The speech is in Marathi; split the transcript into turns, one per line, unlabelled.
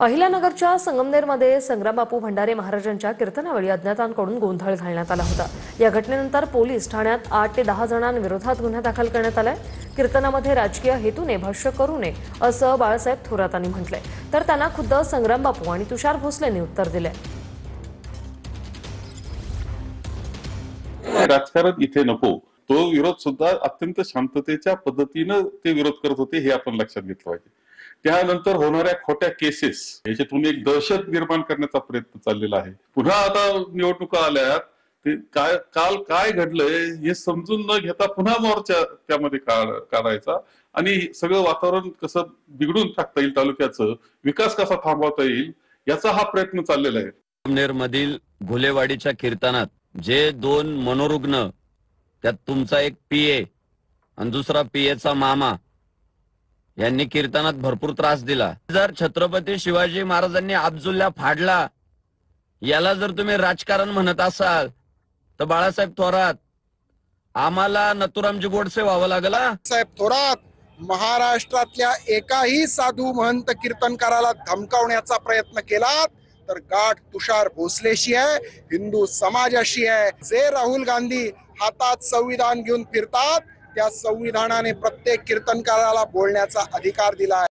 अहिल्यानगरच्या संगमनेरमध्ये संग्रामबापू भंडारे महाराजांच्या कीर्तनावेळी अज्ञातांकडून गोंधळ घालण्यात आला होता। या घटनेनंतर पोलीस ठाण्यात 8 ते 10 जणांविरोधात गुन्हा दाखल करण्यात आलाय। कीर्तनामध्ये राजकीय हेतूने भाष्य करू नये असं बाळासाहेब थोरातांनी म्हटलंय, तर त्यांना खुद्द संग्रामबापू आणि तुषार भोसलेंनी उत्तर दिलंय।
राजकारण इथे नको, तो विरोध सुद्धा अत्यंत शांततेच्या पद्धतीने ते विरोध करत होते हे आपण लक्षात घेतलं पाहिजे। त्यानंतर होणाऱ्या खोट्या केसेस याच्यातून एक दहशत निर्माण करण्याचा प्रयत्न चाललेला आहे। पुन्हा आता निवडणुका आल्यात, ते काल काय घडलंय हे समजून न घेता पुन्हा मोर्चा त्यामध्ये काढायचा आणि सगळं वातावरण कसं बिघडून टाकता येईल, तालुक्याचं विकास कसा थांबवता येईल याचा हा प्रयत्न चाललेला आहे।
संगमनेर मधील घुलेवाडीच्या कीर्तनात जे 2 मनोरुग्ण, त्यात तुमचा एक पीए आणि दुसरा पीएचा मामा यांनी कीर्तनात भरपूर त्रास दिला। जर छत्रपती शिवाजी महाराजांनी अब्दुल्ला फाडला याला जर तुम्ही राजकारण म्हणत असाल तर बाळासाहेब थोरात आम्हाला नथुरामजी गोडसे व्हावं लागलं।
साहेब थोरात महाराष्ट्रातल्या एकाही साधू महंत कीर्तनकाराला धमकावण्याचा प्रयत्न केला तर गाठ तुषार भोसलेशी आहे, हिंदू समाजाशी आहे। जे राहुल गांधी हातात संविधान घेऊन फिरतात त्या संविधानाने प्रत्येक कीर्तनकाराला बोलण्याचा अधिकार दिला आहे।